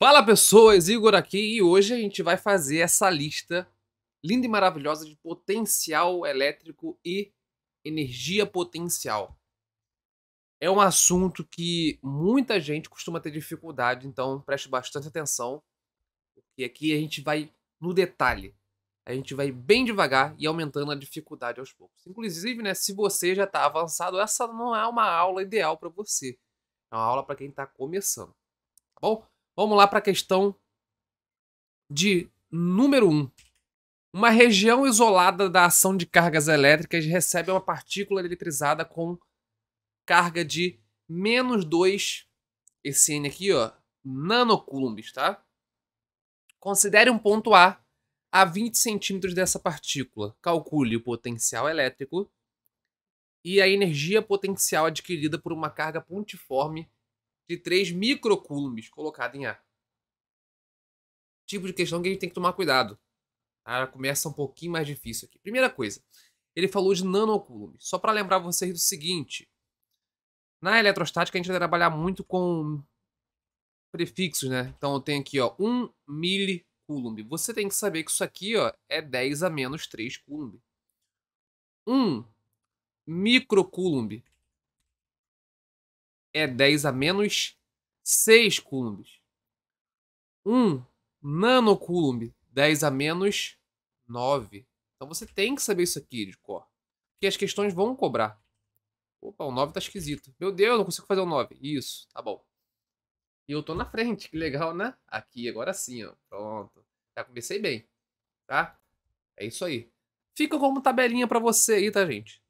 Fala pessoas, Igor aqui e hoje a gente vai fazer essa lista linda e maravilhosa de potencial elétrico e energia potencial. É um assunto que muita gente costuma ter dificuldade, então preste bastante atenção, porque aqui a gente vai no detalhe. A gente vai bem devagar e aumentando a dificuldade aos poucos. Inclusive, né, se você já está avançado, essa não é uma aula ideal para você. É uma aula para quem está começando, tá bom? Vamos lá para a questão de número 1. Uma região isolada da ação de cargas elétricas recebe uma partícula eletrizada com carga de -2, esse N aqui, ó, nanocoulombs, tá? Considere um ponto a 20 centímetros dessa partícula. Calcule o potencial elétrico e a energia potencial adquirida por uma carga pontiforme de 3 microcoulombs colocada em A. Tipo de questão que a gente tem que tomar cuidado. Começa um pouquinho mais difícil aqui. Primeira coisa, ele falou de nanocoulombs. Só para lembrar vocês do seguinte, na eletrostática a gente vai trabalhar muito com prefixos, né? Então eu tenho aqui, ó, 1 milicoulomb. Você tem que saber que isso aqui, ó, é 10 a menos 3 coulomb. 1 microcoulomb é 10 a menos 6 coulombs. 1 nanocoulomb, 10 a menos 9. Então você tem que saber isso aqui de cor. Porque as questões vão cobrar. Opa, o 9 tá esquisito. Meu Deus, não consigo fazer o 9. Isso, tá bom. E eu tô na frente, que legal, né? Aqui, agora sim, ó. Pronto. Já comecei bem, tá? É isso aí. Fica como tabelinha pra você aí, tá, gente?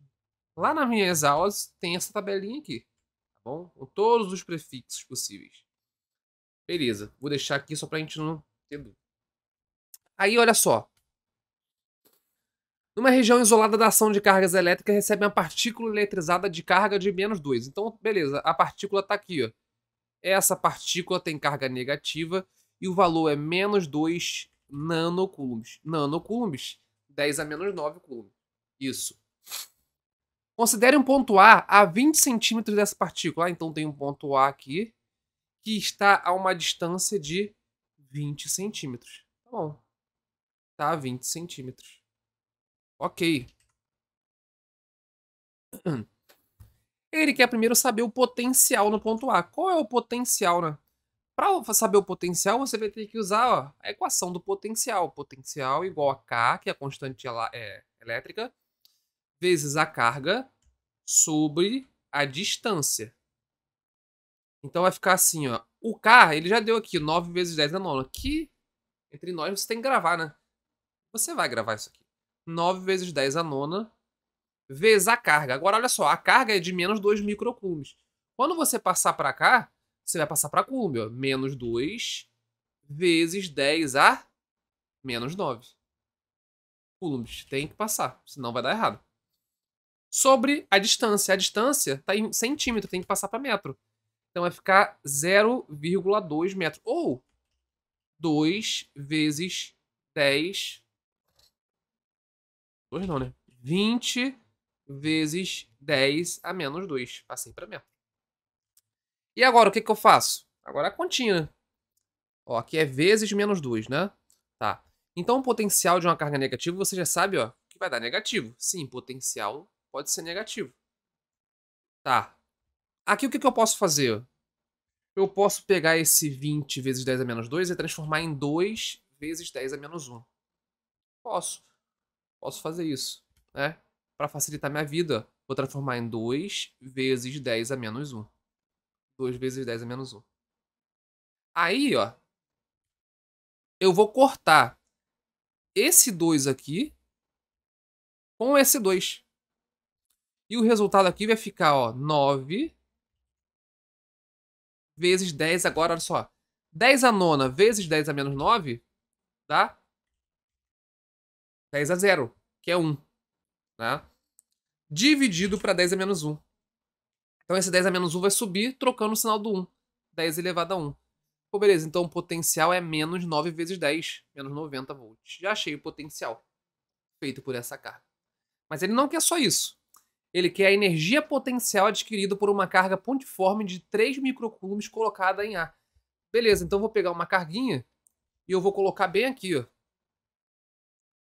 Lá nas minhas aulas tem essa tabelinha aqui, tá bom? Com todos os prefixos possíveis. Beleza, vou deixar aqui só pra gente não ter dúvida. Aí, olha só. Numa região isolada da ação de cargas elétricas, recebe uma partícula eletrizada de carga de -2. Então, beleza, a partícula está aqui, ó. Essa partícula tem carga negativa e o valor é -2 nanocoulombs. Nanocoulombs, 10 a menos 9 coulombs. Isso. Considere um ponto A 20 centímetros dessa partícula. Então tem um ponto A aqui que está a uma distância de 20 centímetros. Tá bom. Tá a 20 centímetros. Ok. Ele quer primeiro saber o potencial no ponto A. Qual é o potencial, né? Para saber o potencial, você vai ter que usar, ó, a equação do potencial. Potencial igual a K, que é a constante elétrica, vezes a carga sobre a distância. Então vai ficar assim, ó. O K, ele já deu aqui, 9 vezes 10 na nona. Que, entre nós, você tem que gravar, né? Você vai gravar isso aqui. 9 vezes 10 a nona vezes a carga. Agora, olha só, a carga é de -2 microcoulombs. Quando você passar para cá, você vai passar para coulomb, ó. -2 vezes 10 a -9 coulombs. Tem que passar, senão vai dar errado. Sobre a distância. A distância está em centímetro, tem que passar para metro. Então vai ficar 0,2 metros. Ou 2 vezes 10... 2 não, né? 20 vezes 10 a menos 2. Passei para metro. E agora, o que eu faço? Agora a continha, né? Ó, aqui é vezes -2, né? Tá. Então o potencial de uma carga negativa, você já sabe, ó, que vai dar negativo. Sim, potencial pode ser negativo. Tá. Aqui o que eu posso fazer? Eu posso pegar esse 20 vezes 10 a menos 2 e transformar em 2 vezes 10 a menos 1. Posso. Posso fazer isso, né? Para facilitar minha vida, vou transformar em 2 vezes 10 a menos 1. 2 vezes 10 a menos 1. Aí, ó, eu vou cortar esse 2 aqui com esse 2. E o resultado aqui vai ficar, ó, 9 vezes 10, agora, olha só. 10 a nona vezes 10 a menos 9 dá 10 a 0, que é 1, né? Dividido para 10 a menos 1. Então esse 10 a menos 1 vai subir trocando o sinal do 1. 10 elevado a 1. Pô, beleza, então o potencial é menos 9 vezes 10, menos 90 volts. Já achei o potencial feito por essa carga. Mas ele não quer só isso. Ele quer a energia potencial adquirida por uma carga pontiforme de 3 microcoulombs colocada em A. Beleza, então eu vou pegar uma carguinha e eu vou colocar bem aqui, ó.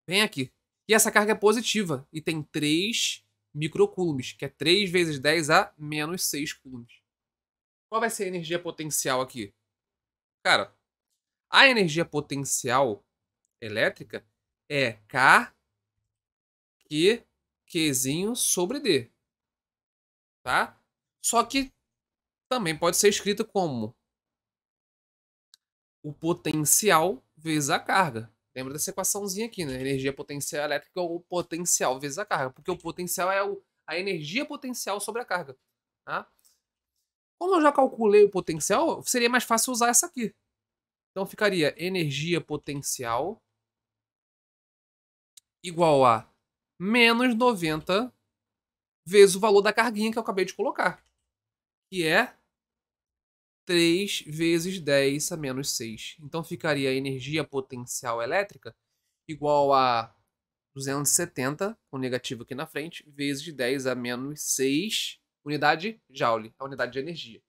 Bem aqui. E essa carga é positiva e tem 3 microcoulombs, que é 3 vezes 10 a menos 6 coulombs. Qual vai ser a energia potencial aqui? Cara, a energia potencial elétrica é K, Q, Qzinho sobre D, tá? Só que também pode ser escrito como o potencial vezes a carga. Lembra dessa equaçãozinha aqui, né? Energia potencial elétrica é o potencial vezes a carga, porque o potencial é a energia potencial sobre a carga, tá? Como eu já calculei o potencial, seria mais fácil usar essa aqui. Então ficaria energia potencial igual a menos 90 vezes o valor da carguinha que eu acabei de colocar, que é 3 vezes 10 a menos 6. Então ficaria a energia potencial elétrica igual a 270, com negativo aqui na frente, vezes 10 a menos 6, unidade Joule, a unidade de energia.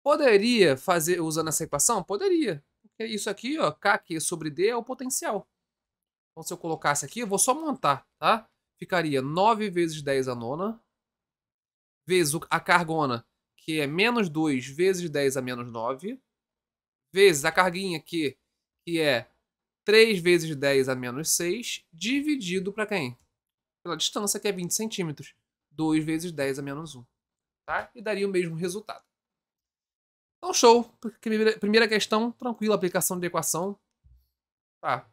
Poderia fazer usando essa equação? Poderia. Porque isso aqui, ó, Kq sobre D é o potencial. Então se eu colocasse aqui, eu vou só montar, tá? Ficaria 9 vezes 10 a nona, vezes a cargona, que é menos 2 vezes 10 a menos 9, vezes a carguinha aqui, que é 3 vezes 10 a menos 6, dividido para quem? Pela distância, que é 20 centímetros. 2 vezes 10 a menos 1. Tá? E daria o mesmo resultado. Então, show. Primeira questão, tranquila, aplicação de equação. Tá.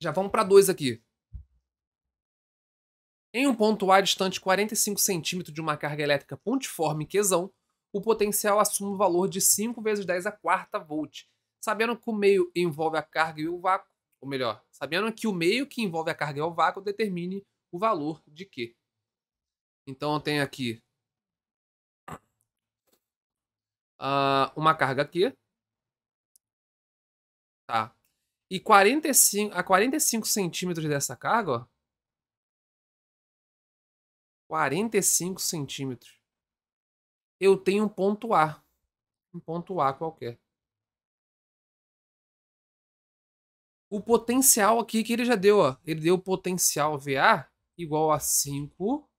Já vamos para 2 aqui. Em um ponto A distante 45 centímetros de uma carga elétrica pontiforme Qzão, o potencial assume o valor de 5 vezes 10 a quarta volt. Sabendo que o meio envolve a carga e o vácuo, ou melhor, sabendo que o meio que envolve a carga é o vácuo, determine o valor de Q. Então eu tenho aqui uma carga aqui. Tá. E 45 centímetros dessa carga, ó. 45 centímetros. Eu tenho um ponto A. Um ponto A qualquer. O potencial aqui que ele já deu, ó. Ele deu o potencial VA igual a 5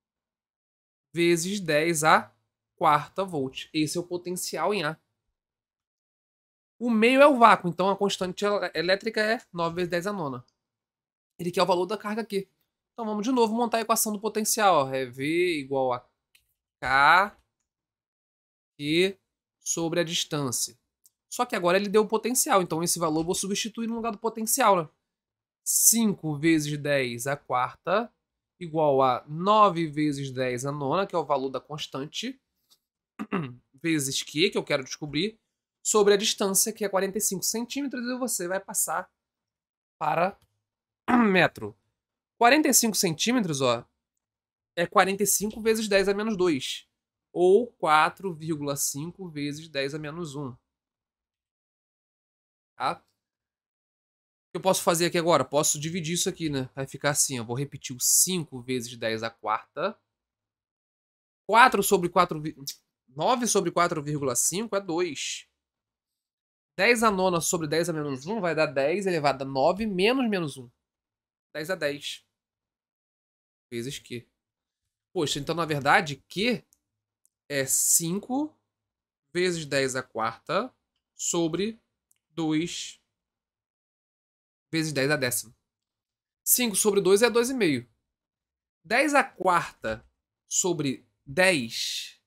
vezes 10 a quarta volt. Esse é o potencial em A. O meio é o vácuo, então a constante elétrica é 9 vezes 10 a nona. Ele quer o valor da carga aqui. Então vamos de novo montar a equação do potencial. Ó. É V igual a K Q sobre a distância. Só que agora ele deu o potencial, então esse valor eu vou substituir no lugar do potencial. Né? 5 vezes 10 a quarta igual a 9 vezes 10 a nona, que é o valor da constante, vezes Q, que eu quero descobrir, sobre a distância, que é 45 centímetros, e você vai passar para metro. 45 centímetros, ó, é 45 vezes 10 a menos 2, ou 4,5 vezes 10 a menos 1. Tá? O que eu posso fazer aqui agora? Posso dividir isso aqui, né? Vai ficar assim, ó. Vou repetir o 5 vezes 10 a quarta. 4 sobre 4... 9 sobre 4,5 é 2. 10 a nona sobre 10 a menos 1 vai dar 10 elevado a 9 menos 1. 10 a 10. Vezes Q. Poxa, então na verdade Q é 5 vezes 10 a quarta sobre 2 vezes 10 a décima. 5 sobre 2 é 2,5. 10 a quarta sobre 10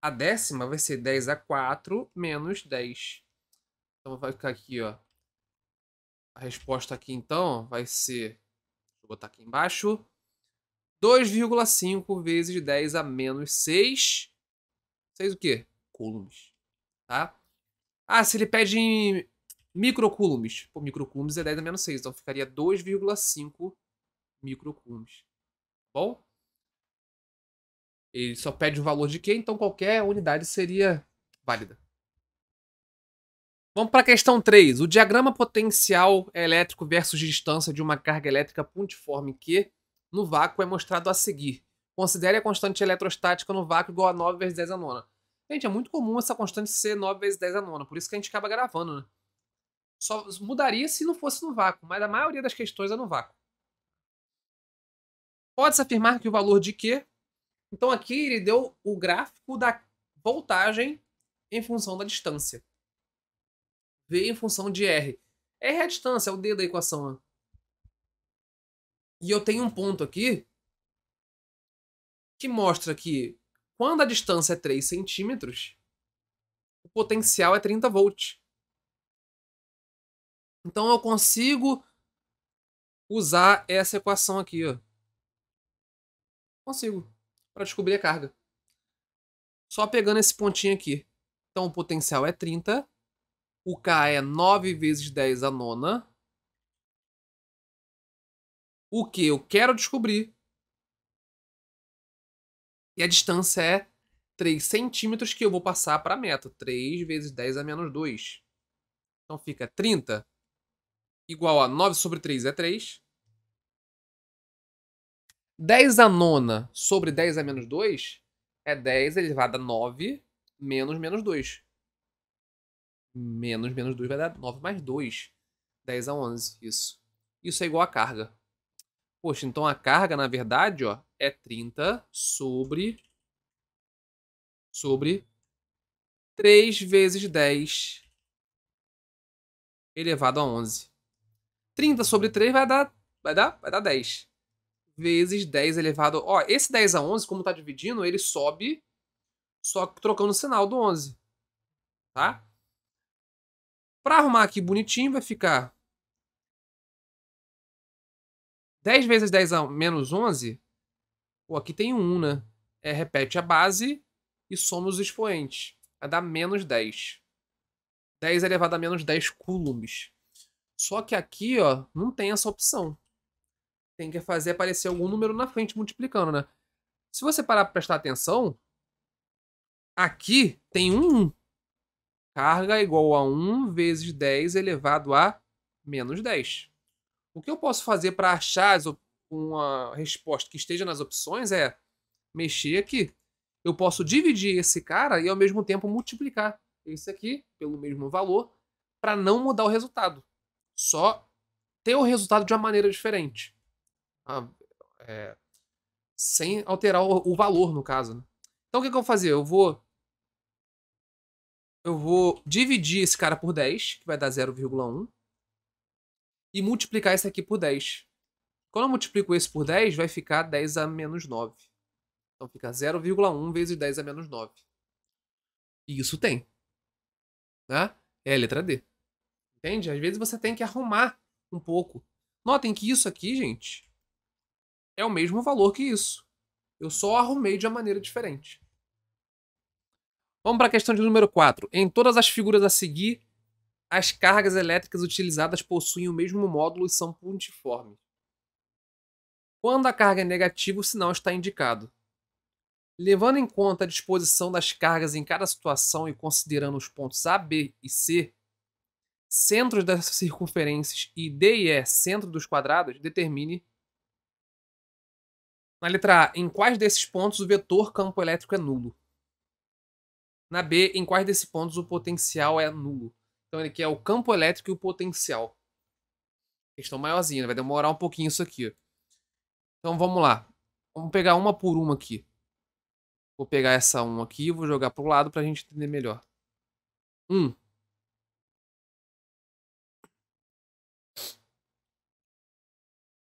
a décima vai ser 10 a 4 menos 10. Então vai ficar aqui, ó. A resposta aqui então vai ser, deixa eu botar aqui embaixo, 2,5 vezes 10 a menos 6. 6 o quê? Coulombs. Tá? Ah, se ele pede em microcoulombs. Pô, microcoulombs é 10 a menos 6. Então ficaria 2,5 microcoulombs. Bom? Ele só pede o valor de Q, então qualquer unidade seria válida. Vamos para a questão 3. O diagrama potencial elétrico versus distância de uma carga elétrica pontiforme Q no vácuo é mostrado a seguir. Considere a constante eletrostática no vácuo igual a 9 vezes 10 a nona. Gente, é muito comum essa constante ser 9 vezes 10 a nona, por isso que a gente acaba gravando, né? Só mudaria se não fosse no vácuo, mas a maioria das questões é no vácuo. Pode-se afirmar que o valor de Q... Então aqui ele deu o gráfico da voltagem em função da distância. V em função de R. R é a distância, é o D da equação. Né? E eu tenho um ponto aqui que mostra que quando a distância é 3 centímetros, o potencial é 30 volts. Então eu consigo usar essa equação aqui, ó. Consigo, para descobrir a carga. Só pegando esse pontinho aqui. Então o potencial é 30. O K é 9 vezes 10 a nona. O que eu quero descobrir. E a distância é 3 centímetros que eu vou passar para a meta. 3 vezes 10 a menos 2. Então fica 30 igual a 9 sobre 3 é 3. 10 a nona sobre 10 a menos 2 é 10 elevado a 9 menos menos 2. Menos menos 2 vai dar 9 mais 2. 10 a 11, isso. Isso é igual a carga. Poxa, então a carga, na verdade, ó, é 30 sobre 3 vezes 10 elevado a 11. 30 sobre 3 vai dar 10. Vezes 10 elevado... Ó, esse 10 a 11, como tá dividindo, ele sobe só trocando o sinal do 11. Tá? Para arrumar aqui bonitinho, vai ficar 10 vezes 10 a menos 11. Pô, aqui tem 1, né? Repete a base e soma os expoentes. Vai dar menos 10. 10 elevado a menos 10 coulombs. Só que aqui, ó, não tem essa opção. Tem que fazer aparecer algum número na frente multiplicando, né? Se você parar para prestar atenção, aqui tem um 1. Carga igual a 1 vezes 10 elevado a menos 10. O que eu posso fazer para achar uma resposta que esteja nas opções é mexer aqui. Eu posso dividir esse cara e ao mesmo tempo multiplicar esse aqui pelo mesmo valor para não mudar o resultado. Só ter o resultado de uma maneira diferente. Sem alterar o valor, no caso. Né? Então o que eu vou fazer? Eu vou dividir esse cara por 10, que vai dar 0,1. E multiplicar esse aqui por 10. Quando eu multiplico esse por 10, vai ficar 10 a menos 9. Então fica 0,1 vezes 10 a menos 9. E isso tem. Né? É a letra D. Entende? Às vezes você tem que arrumar um pouco. Notem que isso aqui, gente, é o mesmo valor que isso. Eu só arrumei de uma maneira diferente. Vamos para a questão de número 4. Em todas as figuras a seguir, as cargas elétricas utilizadas possuem o mesmo módulo e são pontiformes. Quando a carga é negativa, o sinal está indicado. Levando em conta a disposição das cargas em cada situação e considerando os pontos A, B e C, centros das circunferências e D e E, centro dos quadrados, determine. Na letra A, em quais desses pontos o vetor campo elétrico é nulo? Na B, em quais desses pontos o potencial é nulo? Então ele quer o campo elétrico e o potencial. Questão maiorzinha, vai demorar um pouquinho isso aqui. Então vamos lá. Vamos pegar uma por uma aqui. Vou pegar essa 1 aqui e vou jogar pro lado pra gente entender melhor. 1.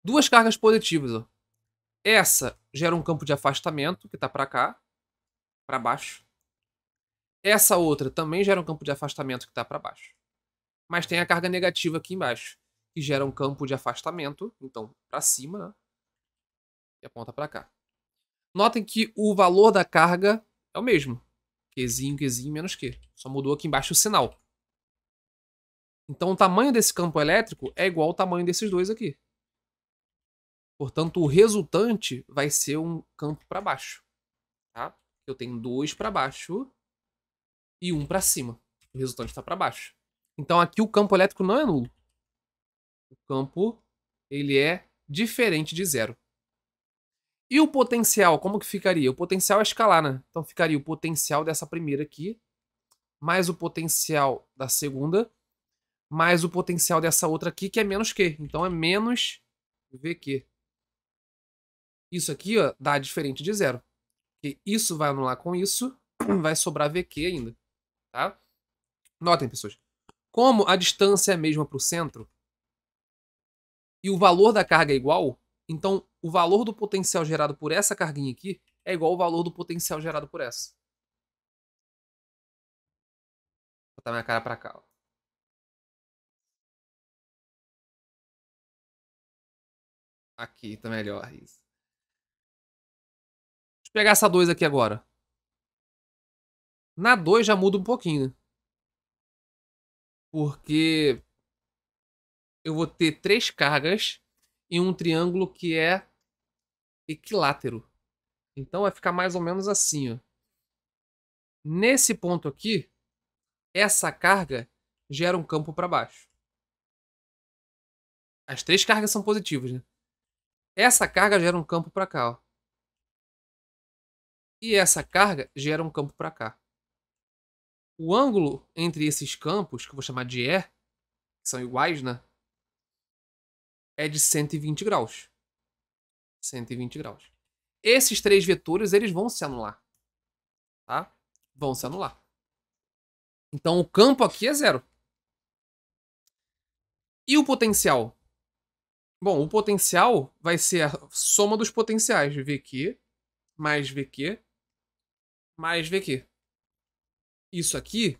Duas cargas positivas. Ó. Essa gera um campo de afastamento, que tá pra cá, pra baixo. Essa outra também gera um campo de afastamento, que tá pra baixo. Mas tem a carga negativa aqui embaixo, que gera um campo de afastamento, então pra cima, né? E aponta pra cá. Notem que o valor da carga é o mesmo. Qzinho, Qzinho, menos Q. Só mudou aqui embaixo o sinal. Então o tamanho desse campo elétrico é igual ao tamanho desses dois aqui. Portanto, o resultante vai ser um campo para baixo. Tá? Eu tenho 2 para baixo e 1 para cima. O resultante está para baixo. Então aqui o campo elétrico não é nulo. O campo ele é diferente de zero. E o potencial, como que ficaria? O potencial é escalar, né? Então ficaria o potencial dessa primeira aqui, mais o potencial da segunda, mais o potencial dessa outra aqui, que é menos Q. Então é menos VQ. Isso aqui, ó, dá diferente de zero. Porque isso vai anular com isso, vai sobrar VQ ainda. Tá? Notem, pessoas. Como a distância é a mesma para o centro e o valor da carga é igual, então o valor do potencial gerado por essa carguinha aqui é igual ao valor do potencial gerado por essa. Vou botar minha cara para cá. Ó. Aqui tá melhor isso. Deixa eu pegar essa 2 aqui agora. Na 2 já muda um pouquinho, né? Porque eu vou ter 3 cargas em um triângulo que é equilátero. Então vai ficar mais ou menos assim, ó. Nesse ponto aqui, essa carga gera um campo para baixo. As 3 cargas são positivas, né? Essa carga gera um campo para cá, ó. E essa carga gera um campo para cá. O ângulo entre esses campos, que eu vou chamar de E, que são iguais, né? É de 120 graus. 120 graus. Esses 3 vetores, eles vão se anular. Tá? Vão se anular. Então o campo aqui é zero. E o potencial? Bom, o potencial vai ser a soma dos potenciais. VQ mais VQ mais VQ. Isso aqui,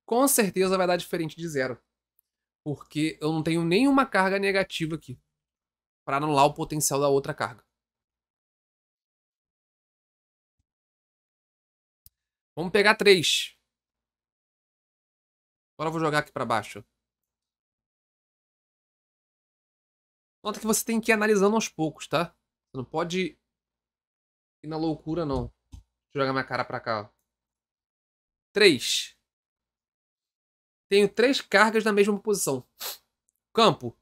com certeza vai dar diferente de zero. Porque eu não tenho nenhuma carga negativa aqui. Para anular o potencial da outra carga. Vamos pegar 3. Agora eu vou jogar aqui para baixo. Nota que você tem que ir analisando aos poucos, tá? Você não pode ir na loucura, não. Deixa eu jogar minha cara para cá, ó. 3. Tenho 3 cargas na mesma posição. Campo.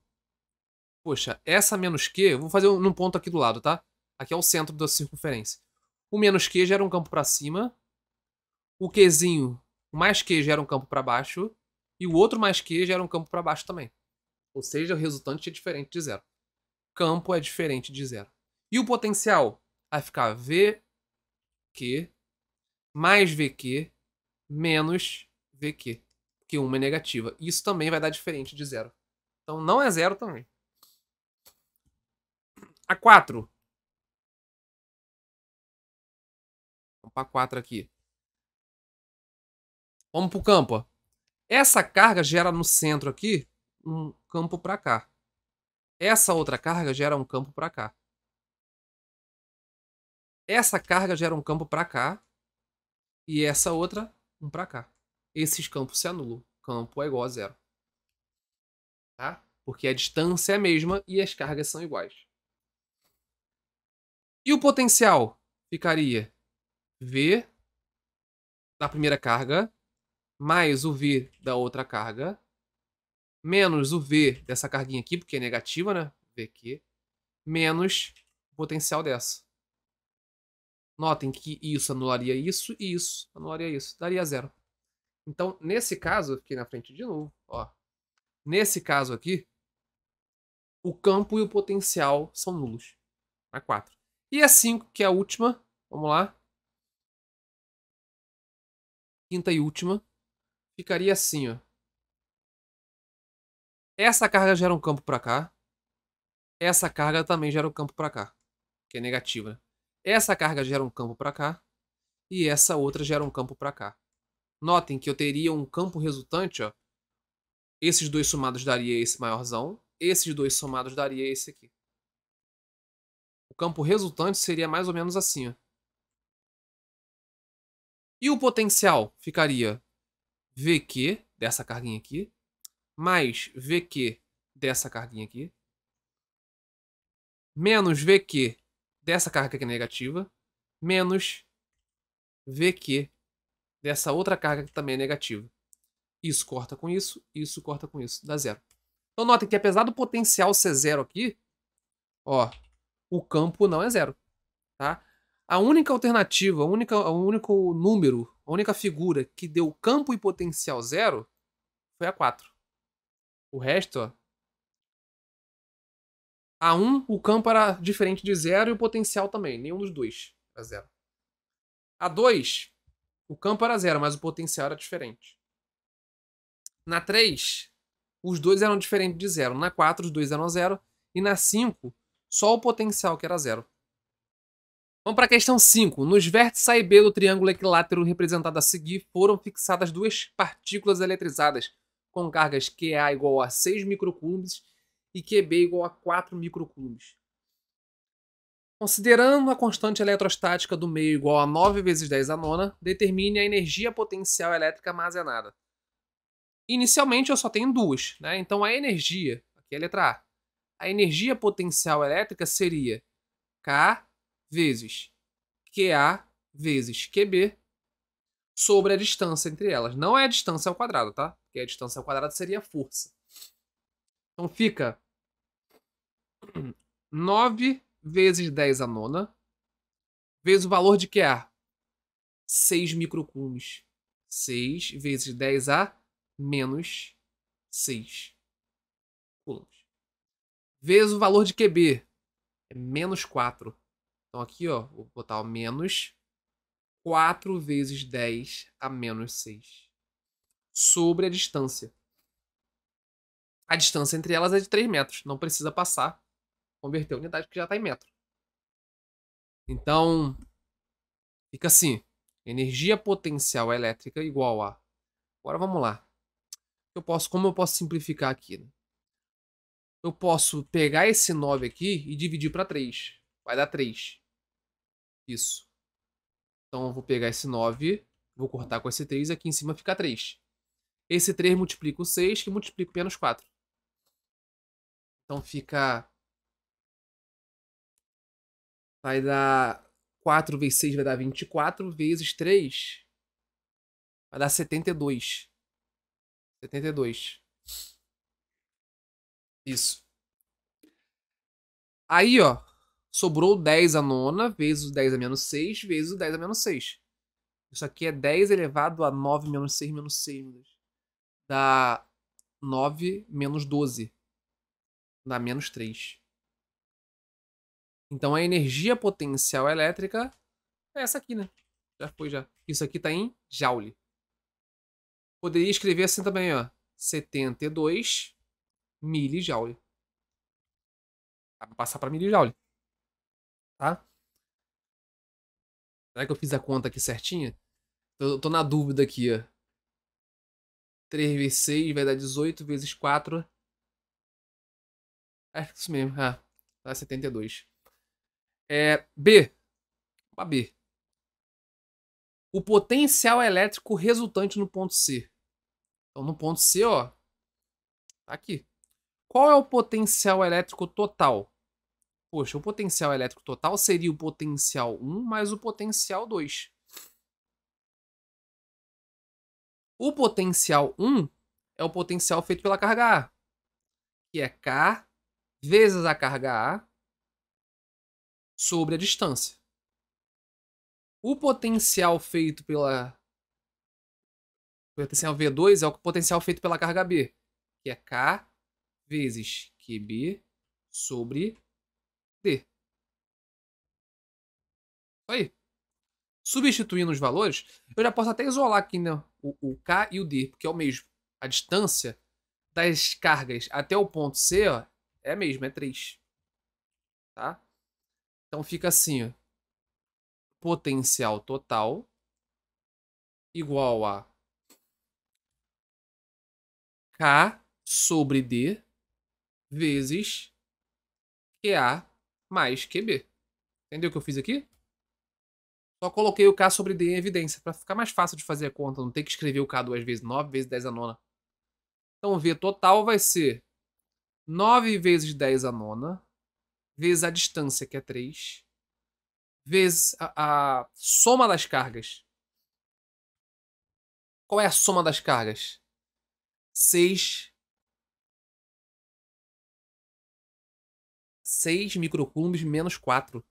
Poxa, essa menos Q, eu vou fazer num ponto aqui do lado, tá? Aqui é o centro da circunferência. O menos Q gera um campo para cima. O Qzinho, o mais Q gera um campo para baixo. E o outro mais Q gera um campo para baixo também. Ou seja, o resultante é diferente de zero. Campo é diferente de zero. E o potencial? Vai ficar VQ mais VQ menos VQ. Porque uma é negativa. Isso também vai dar diferente de zero. Então não é zero também. A 4. Vamos para 4 aqui. Vamos para o campo. Ó. Essa carga gera no centro aqui um campo para cá. Essa outra carga gera um campo para cá. Essa carga gera um campo para cá. E essa outra, um para cá. Esses campos se anulam. Campo é igual a zero. Tá? Porque a distância é a mesma e as cargas são iguais. E o potencial ficaria V da primeira carga mais o V da outra carga menos o V dessa carguinha aqui, porque é negativa, né? VQ, menos o potencial dessa. Notem que isso anularia isso e isso anularia isso. Daria zero. Então, nesse caso, aqui na frente de novo, ó. Nesse caso aqui, o campo e o potencial são nulos. A 4. E a 5, que é a última. Vamos lá. Quinta e última. Ficaria assim, ó. Essa carga gera um campo para cá. Essa carga também gera um campo para cá, que é negativa. Essa carga gera um campo para cá. E essa outra gera um campo para cá. Notem que eu teria um campo resultante, ó. Esses dois somados daria esse maiorzão. Esses dois somados daria esse aqui. O campo resultante seria mais ou menos assim, ó. E o potencial ficaria VQ dessa carguinha aqui, mais VQ dessa carguinha aqui, menos VQ dessa carga que é negativa, menos VQ dessa outra carga que também é negativa. Isso corta com isso corta com isso, dá zero. Então notem que apesar do potencial ser zero aqui, ó, o campo não é zero. tá? A única alternativa, o único número, a única figura que deu campo e potencial 0 foi a 4. O resto, ó, a 1, o campo era diferente de 0 e o potencial também. Nenhum dos dois era 0. A 2, o campo era 0, mas o potencial era diferente. Na 3, os dois eram diferentes de 0. Na 4, os dois eram 0. E na 5, só o potencial que era 0. Vamos para a questão 5. Nos vértices A e B do triângulo equilátero representado a seguir, foram fixadas duas partículas eletrizadas com cargas QA igual a 6 microcoulombs e QB igual a 4 microcoulombs. Considerando a constante eletrostática do meio igual a 9 vezes 10 a nona, determine a energia potencial elétrica armazenada. Inicialmente eu só tenho duas, né? Então a energia, aqui é a letra A, a energia potencial elétrica seria K vezes QA vezes QB sobre a distância entre elas. Não é a distância ao quadrado, tá? Porque a distância ao quadrado seria a força. Então fica 9 vezes 10 a nona vezes o valor de QA, 6 microcoulombs. 6 vezes 10 a menos 6 coulombs. Vezes o valor de QB, é menos 4. Então aqui, ó, vou botar o menos 4 vezes 10 a menos 6. Sobre a distância. A distância entre elas é de 3 metros. Não precisa passar, converter a unidade, que já está em metro. Então, fica assim. Energia potencial elétrica igual a... Agora vamos lá. Como eu posso simplificar aqui? Né? Eu posso pegar esse 9 aqui e dividir para 3. Vai dar 3. Isso. Então eu vou pegar esse 9, vou cortar com esse 3, aqui em cima fica 3. Esse 3 multiplica o 6, que multiplica o menos 4. Então fica... Vai dar 4 vezes 6 vai dar 24, vezes 3 vai dar 72. 72. Isso. Aí, ó, sobrou 10 a nona, vezes o 10 a menos 6, vezes o 10 a menos 6. Isso aqui é 10 elevado a 9 menos 6 menos 6. Meu Deus. Dá 9 menos 12. Dá menos 3. Então a energia potencial elétrica é essa aqui, né? Já foi, já. Isso aqui tá em joule. Poderia escrever assim também, ó. 72 milijoule. Dá pra passar pra milijoule. Tá? Será que eu fiz a conta aqui certinha? Tô na dúvida aqui, ó. 3 vezes 6 vai dar 18 vezes 4. É isso mesmo. Ah, dá 72. B. A B. O potencial elétrico resultante no ponto C. Então, no ponto C, ó. Tá aqui. Qual é o potencial elétrico total? Poxa, o potencial elétrico total seria o potencial 1 mais o potencial 2. O potencial 1 é o potencial feito pela carga A, que é K vezes a carga A sobre a distância. O potencial feito pela... O potencial V2 é o potencial feito pela carga B, que é K vezes QB sobre D. Isso aí. Substituindo os valores, eu já posso até isolar aqui, né, o K e o D, porque é o mesmo. A distância das cargas até o ponto C, ó, é a mesma, é 3. Tá? Então fica assim, ó, potencial total igual a K sobre D vezes QA mais QB. Entendeu o que eu fiz aqui? Só coloquei o K sobre D em evidência, para ficar mais fácil de fazer a conta, não ter que escrever o K duas vezes, 9 vezes 10 a nona. Então o V total vai ser 9 vezes 10 a nona, vezes a distância, que é 3, vezes a soma das cargas. Qual é a soma das cargas? 6 microcoulombs menos 4.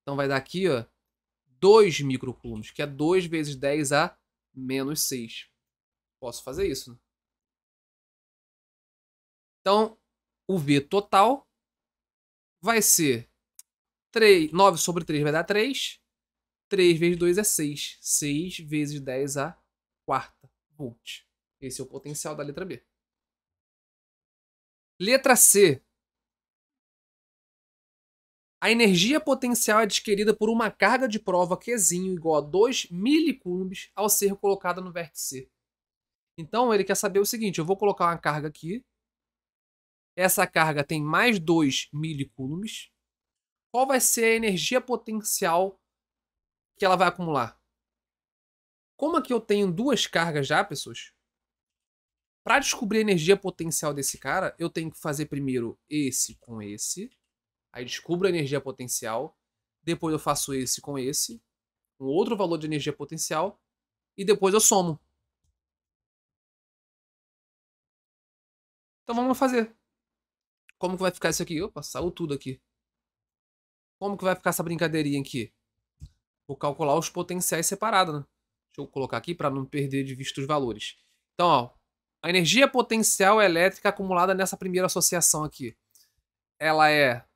Então vai dar aqui, ó, 2 microcoulombs, que é 2 vezes 10 a menos 6. Posso fazer isso, né? Então, o V total vai ser 9 sobre 3 vai dar 3. 3 vezes 2 é 6. 6 vezes 10 a quarta volt. Esse é o potencial da letra B. Letra C. A energia potencial é adquirida por uma carga de prova Qzinho igual a 2 milicoulombs ao ser colocada no vértice C. Então ele quer saber o seguinte, eu vou colocar uma carga aqui. Essa carga tem mais 2 milicoulombs. Qual vai ser a energia potencial que ela vai acumular? Como aqui eu tenho duas cargas já, pessoas, para descobrir a energia potencial desse cara, eu tenho que fazer primeiro esse com esse. Aí descubro a energia potencial. Depois eu faço esse com esse. Um outro valor de energia potencial. E depois eu somo. Então vamos fazer. Como que vai ficar isso aqui? Opa, saiu tudo aqui. Como que vai ficar essa brincadeirinha aqui? Vou calcular os potenciais separados, né? Deixa eu colocar aqui para não perder de vista os valores. Então, ó, a energia potencial elétrica acumulada nessa primeira associação aqui, ela é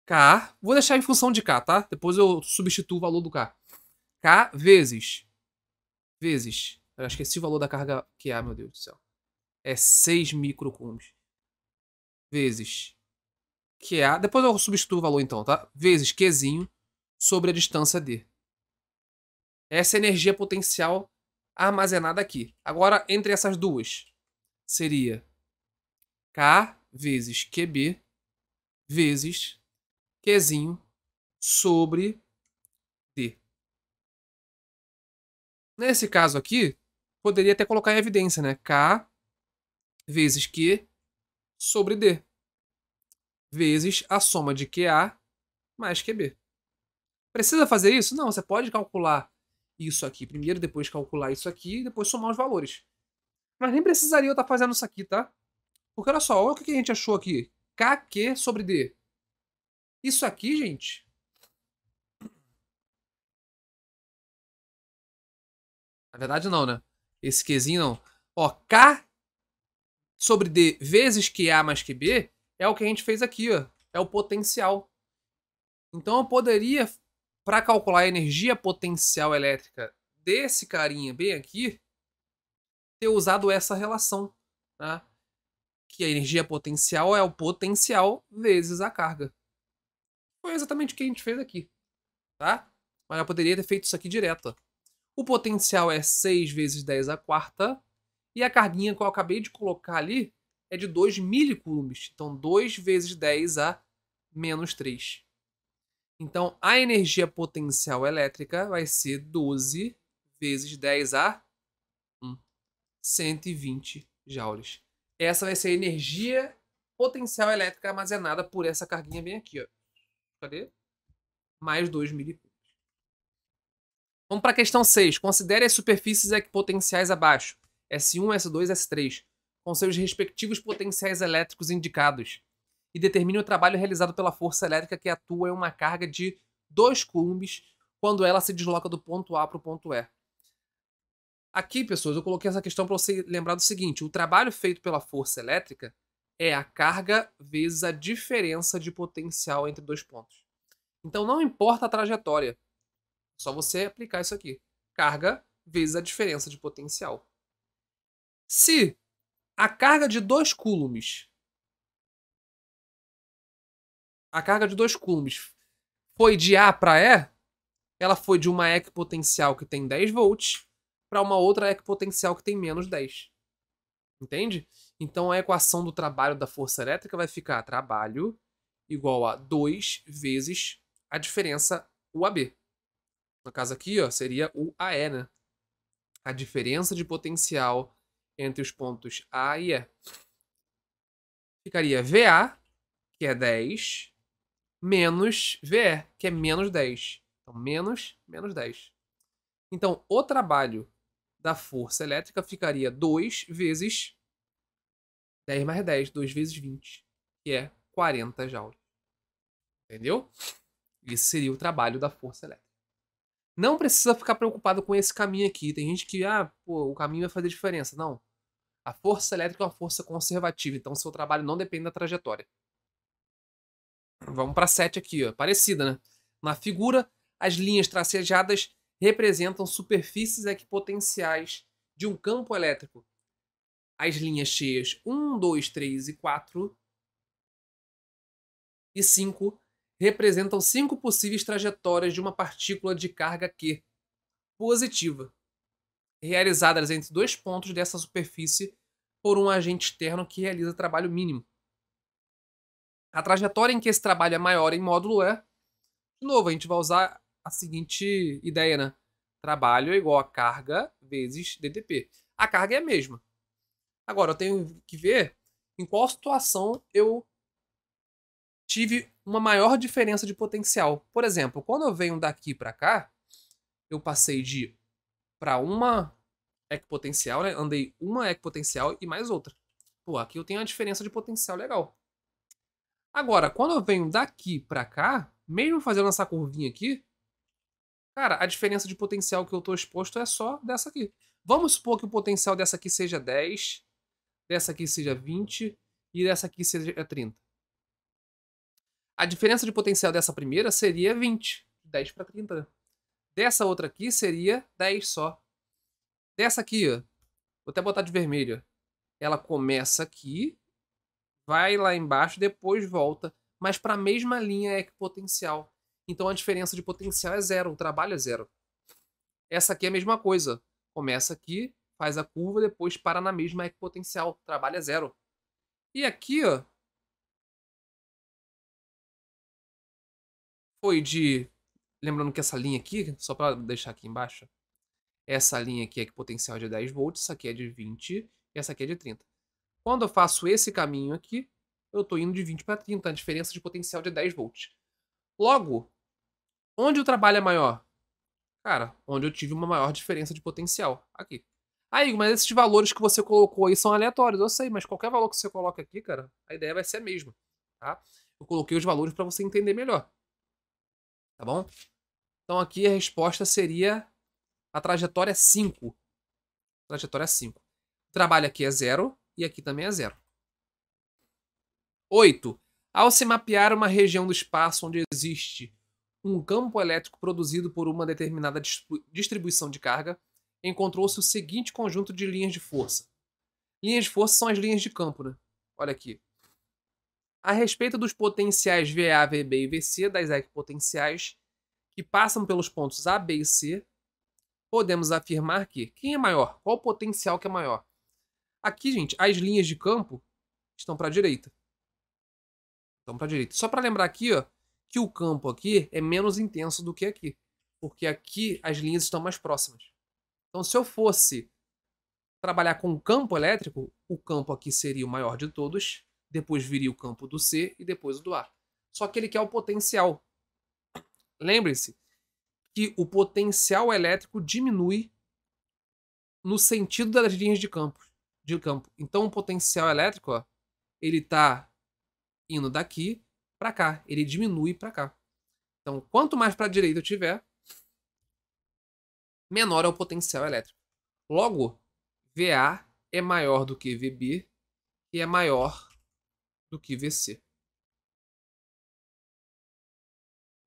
K. Vou deixar em função de K, tá? Depois eu substituo o valor do K. K vezes. Eu esqueci o valor da carga que é, meu Deus do céu. É 6 microcoulombs. Vezes QA. Depois eu substituo o valor então, tá? Vezes Qzinho sobre a distância D. Essa é a energia potencial armazenada aqui. Agora, entre essas duas, seria K vezes QB vezes Qzinho sobre D. Nesse caso aqui, poderia até colocar em evidência, né? K vezes Q sobre D. Vezes a soma de QA mais QB. Precisa fazer isso? Não, você pode calcular isso aqui primeiro, depois calcular isso aqui e depois somar os valores. Mas nem precisaria eu estar fazendo isso aqui, tá? Porque olha só, olha o que a gente achou aqui. KQ sobre D. Isso aqui, gente... Na verdade não, né? Esse Qzinho não. Ó, K sobre D vezes QA mais QB é o que a gente fez aqui, ó. É o potencial. Então eu poderia, para calcular a energia potencial elétrica desse carinha bem aqui, ter usado essa relação, tá? Que a energia potencial é o potencial vezes a carga. Foi exatamente o que a gente fez aqui, tá? Mas eu poderia ter feito isso aqui direto. O potencial é 6 vezes 10 a quarta. E a carguinha que eu acabei de colocar ali é de 2 milicoulombs. Então, 2 vezes 10 a menos 3. Então, a energia potencial elétrica vai ser 12 vezes 10 a 120 joules. Essa vai ser a energia potencial elétrica armazenada por essa carguinha bem aqui, ó. Cadê? Mais 2 milicoulombs. Vamos para a questão 6. Considere as superfícies equipotenciais abaixo. S1, S2, S3, com seus respectivos potenciais elétricos indicados. E determine o trabalho realizado pela força elétrica que atua em uma carga de 2 coulombs quando ela se desloca do ponto A para o ponto E. Aqui, pessoas, eu coloquei essa questão para você lembrar do seguinte. O trabalho feito pela força elétrica é a carga vezes a diferença de potencial entre dois pontos. Então não importa a trajetória. É só você aplicar isso aqui. Carga vezes a diferença de potencial. Se a carga de 2 coulombs, foi de A para E, ela foi de uma equipotencial que tem 10 volts para uma outra equipotencial que tem menos 10. Entende? Então a equação do trabalho da força elétrica vai ficar trabalho igual a 2 vezes a diferença UAB. No caso aqui, ó, seria o AE, né? A diferença de potencial entre os pontos A e E. Ficaria VA, que é 10, menos VE, que é menos 10. Então, menos 10. Então, o trabalho da força elétrica ficaria 2 vezes 10 mais 10, 2 vezes 20, que é 40 joules. Entendeu? Esse seria o trabalho da força elétrica. Não precisa ficar preocupado com esse caminho aqui. Tem gente que, o caminho vai fazer diferença. Não. A força elétrica é uma força conservativa, então seu trabalho não depende da trajetória. Vamos para 7 aqui, ó. Parecida, né? Na figura, as linhas tracejadas representam superfícies equipotenciais de um campo elétrico. As linhas cheias 1, 2, 3 e 4 e 5 representam 5 possíveis trajetórias de uma partícula de carga Q positiva, realizadas entre dois pontos dessa superfície por um agente externo que realiza trabalho mínimo. A trajetória em que esse trabalho é maior em módulo é, de novo, a gente vai usar a seguinte ideia, né? Trabalho é igual a carga vezes dTp. A carga é a mesma. Agora, eu tenho que ver em qual situação eu tive uma maior diferença de potencial. Por exemplo, quando eu venho daqui para cá, eu passei de para uma equipotencial, né? Andei uma equipotencial e mais outra. Pô, aqui eu tenho uma diferença de potencial legal. Agora, quando eu venho daqui para cá, mesmo fazendo essa curvinha aqui, cara, a diferença de potencial que eu estou exposto é só dessa aqui. Vamos supor que o potencial dessa aqui seja 10, dessa aqui seja 20 e dessa aqui seja 30. A diferença de potencial dessa primeira seria 20, 10 para 30. Dessa outra aqui seria 10 só. Dessa aqui, ó, vou até botar de vermelho. Ela começa aqui, vai lá embaixo, depois volta, mas para a mesma linha equipotencial. Então a diferença de potencial é zero, o trabalho é zero. Essa aqui é a mesma coisa. Começa aqui, faz a curva, depois para na mesma equipotencial. O trabalho é zero. E aqui, ó, foi de... Lembrando que essa linha aqui, só para deixar aqui embaixo, essa linha aqui é equipotencial de 10 volts, essa aqui é de 20 e essa aqui é de 30. Quando eu faço esse caminho aqui, eu estou indo de 20 para 30, a diferença de potencial de 10 volts. Logo, onde o trabalho é maior? Cara, onde eu tive uma maior diferença de potencial. Aqui. Aí, mas esses valores que você colocou aí são aleatórios, eu sei, mas qualquer valor que você coloca aqui, cara, a ideia vai ser a mesma, tá? Eu coloquei os valores para você entender melhor. Tá bom? Então aqui a resposta seria a trajetória 5. Trajetória 5. O trabalho aqui é 0 e aqui também é 0. 8. Ao se mapear uma região do espaço onde existe um campo elétrico produzido por uma determinada distribuição de carga, encontrou-se o seguinte conjunto de linhas de força. Linhas de força são as linhas de campo, né? Olha aqui. A respeito dos potenciais VA, VB e VC das equipotenciais que passam pelos pontos A, B e C, podemos afirmar que quem é maior? Qual o potencial que é maior? Aqui, gente, as linhas de campo estão para a direita. Estão para a direita. Só para lembrar aqui, ó, que o campo aqui é menos intenso do que aqui, porque aqui as linhas estão mais próximas. Então, se eu fosse trabalhar com o campo elétrico, o campo aqui seria o maior de todos, depois viria o campo do C e depois o do A. Só que ele quer o potencial. Lembre-se que o potencial elétrico diminui no sentido das linhas de campo. Então, o potencial elétrico, ó, ele está indo daqui para cá, ele diminui para cá. Então, quanto mais para a direita eu tiver, menor é o potencial elétrico. Logo, VA é maior do que VB e é maior do que VC.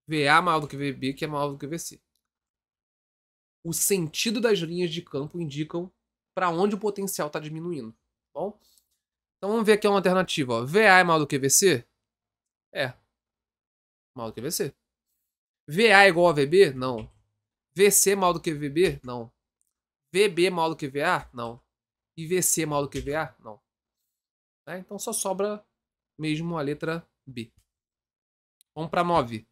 VA é maior do que VB, que é maior do que VC. O sentido das linhas de campo indicam para onde o potencial está diminuindo. Bom? Então vamos ver aqui uma alternativa. Ó. VA é maior do que VC? É. Maior do que VC. VA é igual a VB? Não. VC é maior do que VB? Não. VB é maior do que VA? Não. E VC é maior do que VA? Não. Tá? Então só sobra mesmo a letra B. Vamos para 9.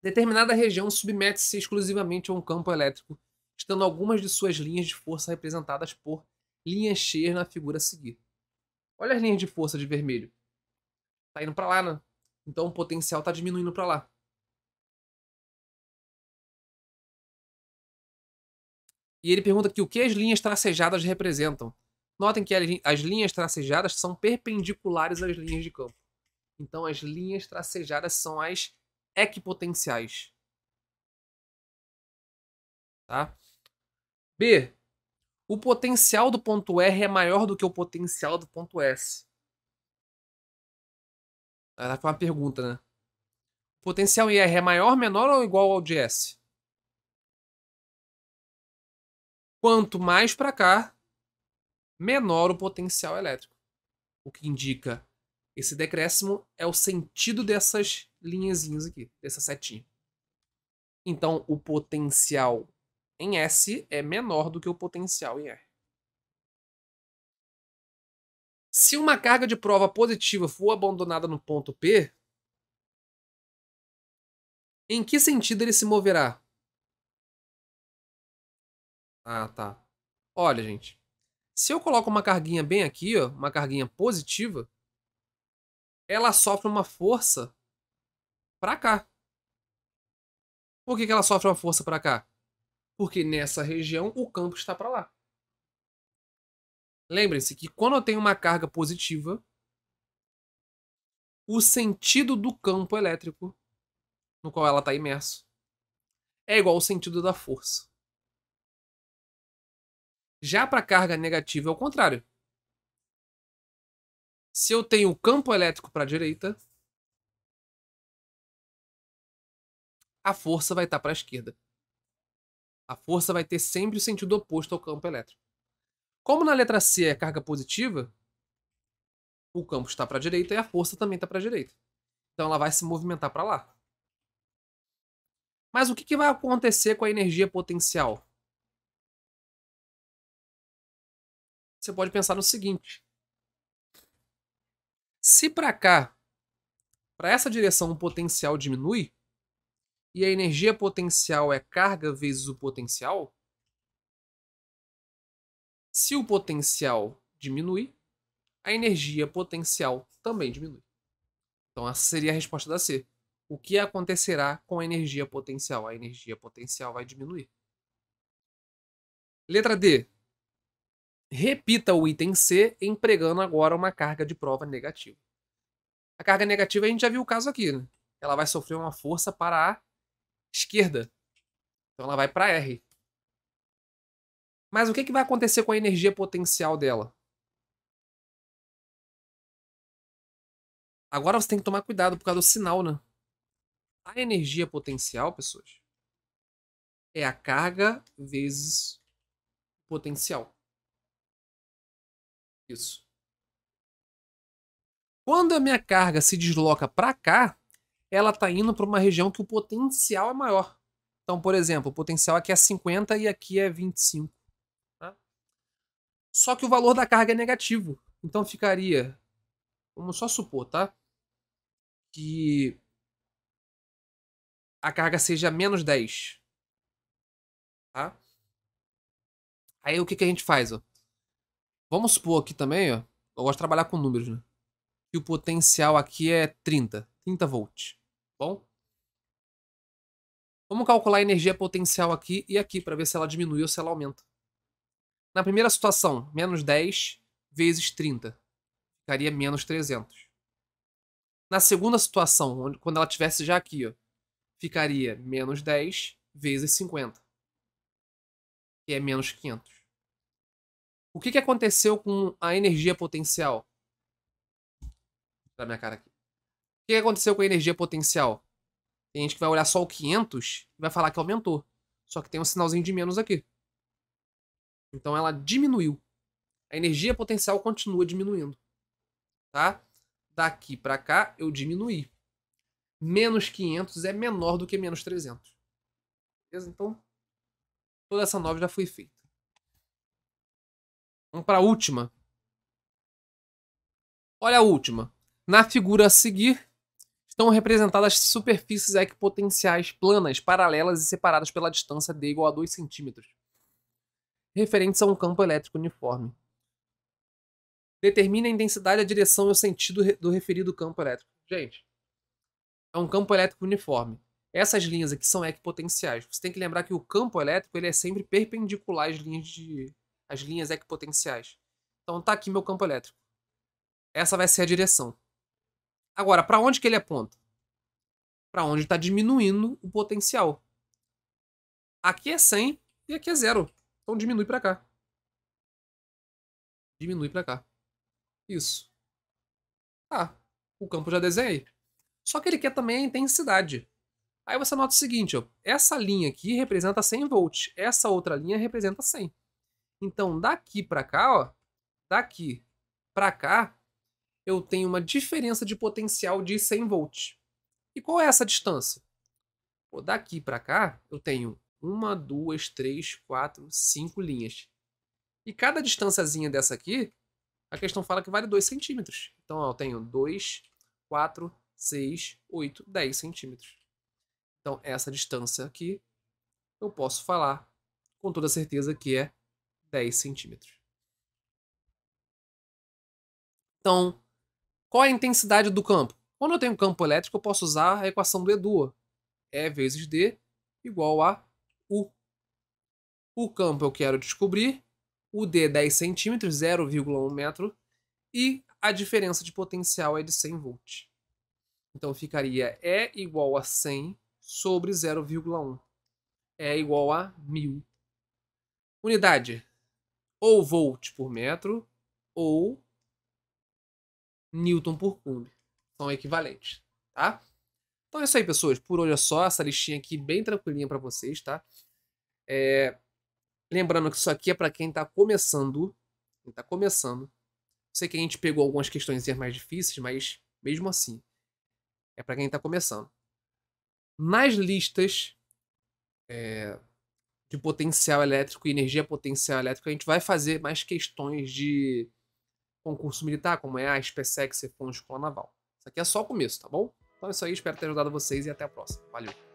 Determinada região submete-se exclusivamente a um campo elétrico, estando algumas de suas linhas de força representadas por linhas cheias na figura a seguir. Olha as linhas de força de vermelho. Tá indo para lá, né? Então o potencial tá diminuindo para lá. E ele pergunta aqui o que as linhas tracejadas representam. Notem que as linhas tracejadas são perpendiculares às linhas de campo. Então, as linhas tracejadas são as equipotenciais. Tá? B. O potencial do ponto R é maior do que o potencial do ponto S. Essa foi uma pergunta, né? O potencial em R é maior, menor ou igual ao de S? Quanto mais para cá, menor o potencial elétrico. O que indica esse decréscimo é o sentido dessas linhazinhas aqui, dessa setinha. Então, o potencial em S é menor do que o potencial em R. Se uma carga de prova positiva for abandonada no ponto P, em que sentido ele se moverá? Ah, tá. Olha, gente. Se eu coloco uma carguinha bem aqui, ó, uma carguinha positiva, ela sofre uma força para cá. Por que ela sofre uma força para cá? Porque nessa região o campo está para lá. Lembrem-se que quando eu tenho uma carga positiva, o sentido do campo elétrico no qual ela está imerso é igual ao sentido da força. Já para a carga negativa é o contrário. Se eu tenho o campo elétrico para a direita, a força vai estar para a esquerda. A força vai ter sempre o sentido oposto ao campo elétrico. Como na letra C é carga positiva, o campo está para a direita e a força também está para a direita. Então ela vai se movimentar para lá. Mas o que vai acontecer com a energia potencial? Você pode pensar no seguinte. Se para cá, para essa direção, o potencial diminui, e a energia potencial é carga vezes o potencial, se o potencial diminui, a energia potencial também diminui. Então essa seria a resposta da C. O que acontecerá com a energia potencial? A energia potencial vai diminuir. Letra D. Repita o item C empregando agora uma carga de prova negativa. A carga negativa a gente já viu o caso aqui, né? Ela vai sofrer uma força para a esquerda. Então ela vai para R. Mas o que vai acontecer com a energia potencial dela? Agora você tem que tomar cuidado por causa do sinal, né? A energia potencial, pessoas, é a carga vezes potencial. Isso. Quando a minha carga se desloca para cá, ela está indo para uma região que o potencial é maior. Então, por exemplo, o potencial aqui é 50 e aqui é 25. Tá? Só que o valor da carga é negativo. Então ficaria, vamos só supor, tá? Que a carga seja menos 10. Tá? Aí o que a gente faz? Ó? Vamos supor aqui também, ó, eu gosto de trabalhar com números, né? Que o potencial aqui é 30 volts. Bom? Vamos calcular a energia potencial aqui e aqui para ver se ela diminui ou se ela aumenta. Na primeira situação, menos 10 vezes 30. Ficaria menos 300. Na segunda situação, quando ela estivesse já aqui, ó, ficaria menos 10 vezes 50. Que é menos 500. O que aconteceu com a energia potencial? Da minha cara aqui. O que aconteceu com a energia potencial? Tem gente que vai olhar só o 500 e vai falar que aumentou. Só que tem um sinalzinho de menos aqui. Então ela diminuiu. A energia potencial continua diminuindo. Tá? Daqui para cá eu diminuí. Menos 500 é menor do que menos 300. Beleza? Então toda essa nova já foi feita. Vamos para a última. Olha a última. Na figura a seguir, estão representadas superfícies equipotenciais planas, paralelas e separadas pela distância d igual a 2 cm, referentes a um campo elétrico uniforme. Determine a intensidade, a direção e o sentido do referido campo elétrico. Gente, é um campo elétrico uniforme. Essas linhas aqui são equipotenciais. Você tem que lembrar que o campo elétrico ele é sempre perpendicular às linhas equipotenciais. Então tá aqui meu campo elétrico. Essa vai ser a direção. Agora, para onde que ele aponta? Para onde está diminuindo o potencial. Aqui é 100 e aqui é 0. Então diminui para cá. Diminui para cá. Isso. Tá. O campo já desenhei. Só que ele quer também a intensidade. Aí você nota o seguinte, ó. Essa linha aqui representa 100 volts. Essa outra linha representa 100. Então daqui para cá, ó. Daqui para cá, eu tenho uma diferença de potencial de 100 volts. E qual é essa distância? Pô, daqui para cá, eu tenho 1, 2, 3, 4, 5 linhas. E cada distânciazinha dessa aqui, a questão fala que vale 2 centímetros. Então, ó, eu tenho 2, 4, 6, 8, 10 centímetros. Então, essa distância aqui, eu posso falar com toda certeza que é 10 centímetros. Então, qual é a intensidade do campo? Quando eu tenho campo elétrico, eu posso usar a equação do Edu. E vezes D igual a U. O campo eu quero descobrir, o D é 10 centímetros, 0,1 metro, e a diferença de potencial é de 100 volts. Então ficaria E igual a 100 sobre 0,1. É igual a 1000. Unidade, ou volt por metro, ou Newton por Coulomb. São equivalentes, tá? Então é isso aí, pessoas. Por hoje é só. Essa listinha aqui bem tranquilinha para vocês, tá? Lembrando que isso aqui é para quem tá começando. Quem tá começando. Sei que a gente pegou algumas questões mais difíceis, mas mesmo assim, é para quem tá começando. Nas listas de potencial elétrico e energia potencial elétrica, a gente vai fazer mais questões de concurso militar, como é a SpaceX e Escola Naval. Isso aqui é só o começo, tá bom? Então é isso aí, espero ter ajudado vocês e até a próxima. Valeu!